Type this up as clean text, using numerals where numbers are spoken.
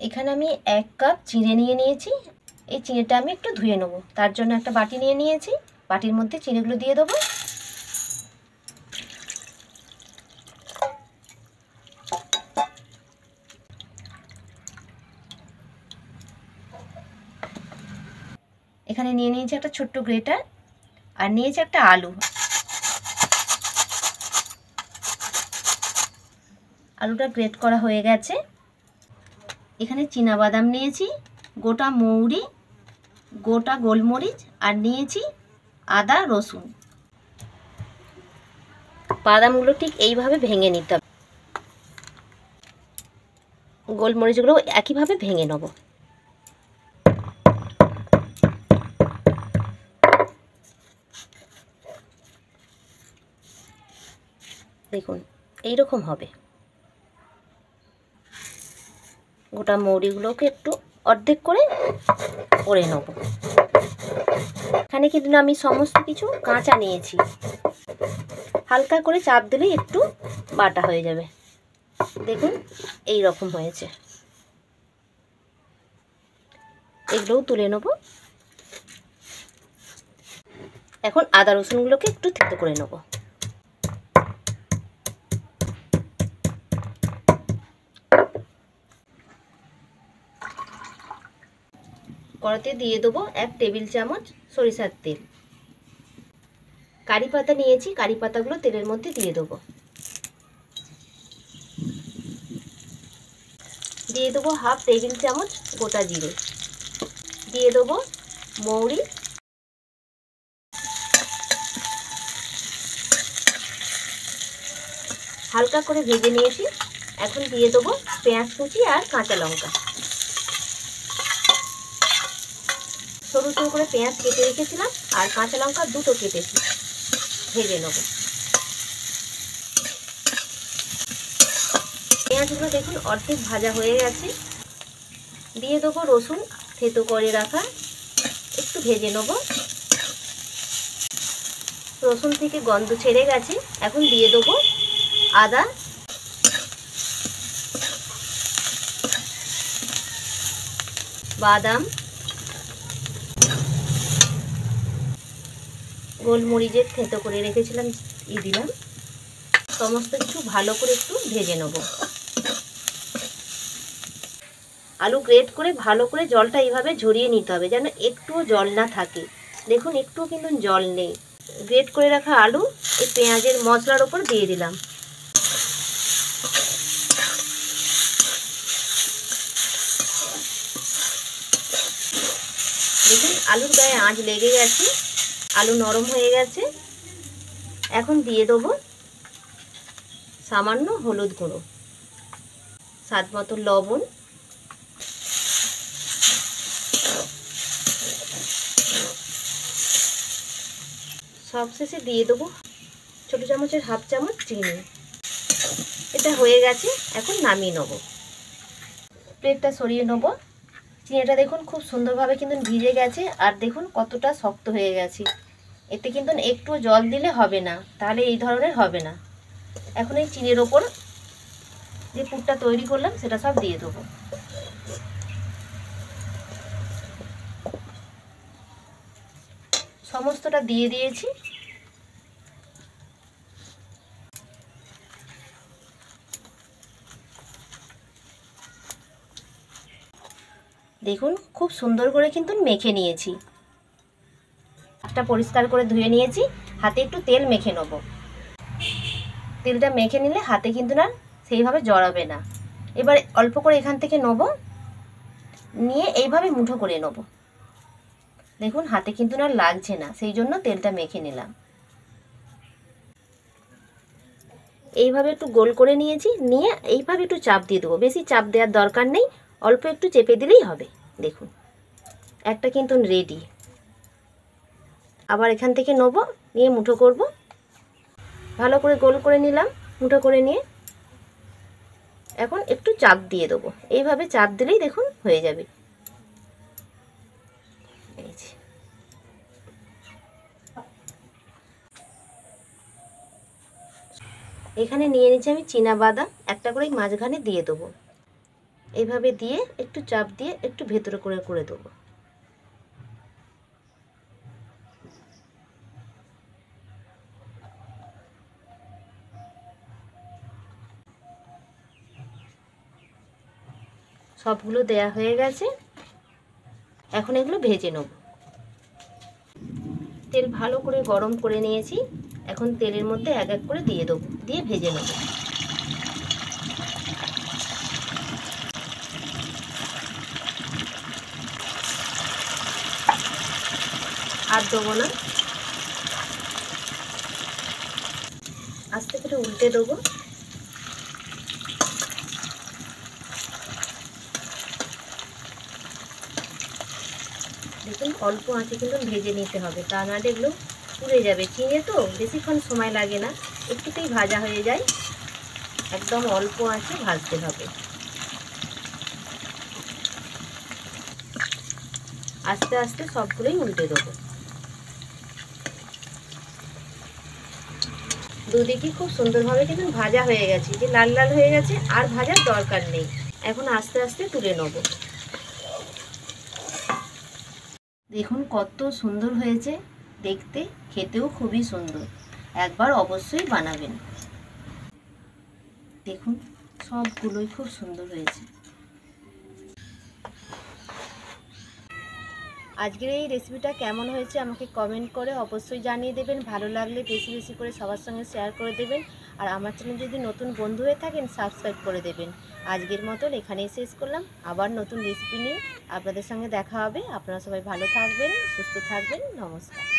এখানে আমি 1 কাপ চিড়ে নিয়ে নিয়েছি। এই চিড়েটা আমি একটু ধুয়ে নেব। তার জন্য একটা বাটি নিয়ে নিয়েছি। বাটির মধ্যে চিড়েগুলো দিয়ে দেবো। এখানে নিয়ে নিয়েছি একটা ছোট্ট গ্রেটার, আর নিয়েছি একটা আলু। আলুটা গ্রেট করা হয়ে গেছে। এখানে চীনাবাদাম নিয়েছি, গোটা মৌরি, গোটা গোলমরিচ, আর নিয়েছি আদা রসুন। বাদামগুলো ঠিক এইভাবে ভেঙে নিতে হবে। গোলমরিচগুলো একইভাবে ভেঙে নেব। দেখুন এইরকম হবে। গোটা মৌরিগুলোকে একটু অর্ধেক করে নেব। এখানে কিন্তু আমি সমস্ত কিছু কাঁচা নিয়েছি। হালকা করে চাপ দিলেই একটু বাটা হয়ে যাবে। দেখুন এই রকম হয়েছে। এগুলোও তুলে নেব। এখন আদা রসুনগুলোকে একটু থেতো করে নেব। কড়াতে দিয়ে দেবো 1 টেবিল চামচ সরিষার তেল। কারি পাতা নিয়েছি, কারি পাতাগুলো তেলের মধ্যে দিয়ে দেবো। দিয়ে দেবো 1/2 টেবিল চামচ গোটা জিরে। দিয়ে দেবো মৌরি, হালকা করে ভেজে নিয়েছি। এখন দিয়ে দেবো পেঁয়াজ কুচি আর কাঁচা লঙ্কা। সরু সরু করে পেঁয়াজ কেটে রেখেছিলাম, আর কাঁচা লঙ্কা দুটো কেটেছি। ভেজে নেব। পেঁয়াজগুলো দেখুন অর্ধেক ভাজা হয়ে গেছে। দিয়ে দেবো রসুন থেতো করে রাখা, একটু ভেজে নেব। রসুন থেকে গন্ধ ছেড়ে গেছে। এখন দিয়ে দেবো আদা, বাদাম, গোলমরিচের থেতো করে রেখেছিলাম, দিলাম। সমস্ত কিছু ভালো করে একটু ভেজে নেব। আলু গ্রেট করে ভালো করে জলটা এইভাবে ঝরিয়ে নিতে হবে, যেন একটুও জল না থাকে। দেখুন একটুও কিন্তু জল নেই। গ্রেট করে রাখা আলু এই পেঁয়াজের মশলার ওপর দিয়ে দিলাম। দেখুন আলুর গায়ে আঁচ লেগে গেছে, আলু নরম হয়ে গেছে। এখন দিয়ে দেবো সামান্য হলুদ গুঁড়ো, স্বাদ মতো লবণ, সবশেষে দিয়ে দেবো ছোট চামচের 1/2 চামচ চিনি। এটা হয়ে গেছে। এখন নামিয়ে নেব। প্লেটটা সরিয়ে নেব। চিনিটা দেখুন খুব সুন্দরভাবে কিন্তু ভিজে গেছে, আর দেখুন কতটা শক্ত হয়ে গেছে। এতে কিন্তু একটু জল দিলে হবে না, তাহলে এই ধরনের হবে না। এখন এই চিনির ওপর যে পুরটা তৈরি করলাম সেটা সব দিয়ে দেবো। সমস্তটা দিয়ে দিয়েছি। দেখুন খুব সুন্দর করে কিন্তু মেখে নিয়েছি। হাতটা পরিষ্কার করে ধুয়ে নিয়েছি। হাতে একটু তেল মেখে নেব। তেলটা মেখে নিলে হাতে কিন্তু না সেইভাবে জড়াবে না। এবার অল্প করে এখান থেকে নেব, নিয়ে এইভাবে মুঠো করে নেব। দেখুন হাতে কিন্তু না লাগছে না, সেই জন্য তেলটা মেখে নিলাম। এইভাবে একটু গোল করে নিয়েছি, নিয়ে এইভাবে একটু চাপ দিয়ে দেবো। বেশি চাপ দেওয়ার দরকার নেই, অল্প একটু চেপে দিলেই হবে। দেখুন একটা কিন্তু রেডি। আবার এখান থেকে নেব, নিয়ে মুঠো করব। ভালো করে গোল করে নিলাম মুঠো করে নিয়ে। এখন একটু চাপ দিয়ে দেবো। এইভাবে চাপ দিলেই দেখুন হয়ে যাবে। এখানে নিয়ে নিচ্ছি আমি চীনা বাদাম, একটা করে মাঝখানে দিয়ে দেবো। এইভাবে দিয়ে একটু চাপ দিয়ে একটু ভেতরে করে করে দেবো। সবগুলো দেয়া হয়ে গেছে, এখন এগুলো ভেজে নেব। তেল ভালো করে গরম করে নিয়েছি, এখন তেলের মধ্যে এক এক করে দিয়ে দেবো, দিয়ে ভেজে নেব। আর দেবো না, আস্তে করে উল্টে দেবো। দেখুন অল্প আঁচে কিন্তু ভেজে নিতে হবে, তা নাহলে এগুলো পুড়ে যাবে। চিড়ে তো বেশিক্ষণ সময় লাগে না, একটুতেই ভাজা হয়ে যায়। একদম অল্প আঁচে ভাজতে হবে। আস্তে আস্তে সবগুলোই উল্টে দেবো। দুদিকে খুব সুন্দরভাবে কিন্তু ভাজা হয়ে গেছে, যে লাল লাল হয়ে গেছে, আর ভাজার দরকার নেই। এখন আস্তে আস্তে তুলে নেব। দেখুন কত সুন্দর হয়েছে দেখতে, খেতেও খুবই সুন্দর। একবার অবশ্যই বানাবেন। দেখুন সবগুলোই খুব সুন্দর হয়েছে। আজকের এই রেসিপিটা কেমন হয়েছে আমাকে কমেন্ট করে অবশ্যই জানিয়ে দেবেন। ভালো লাগলে বেশি বেশি করে সবার সঙ্গে শেয়ার করে দেবেন। আর আমার চ্যানেল যদি নতুন বন্ধু হয়ে থাকেন সাবস্ক্রাইব করে দেবেন। আজকের মতন এখানেই শেষ করলাম, আবার নতুন রেসিপি নিয়ে আপনাদের সঙ্গে দেখা হবে। আপনারা সবাই ভালো থাকবেন, সুস্থ থাকবেন। নমস্কার।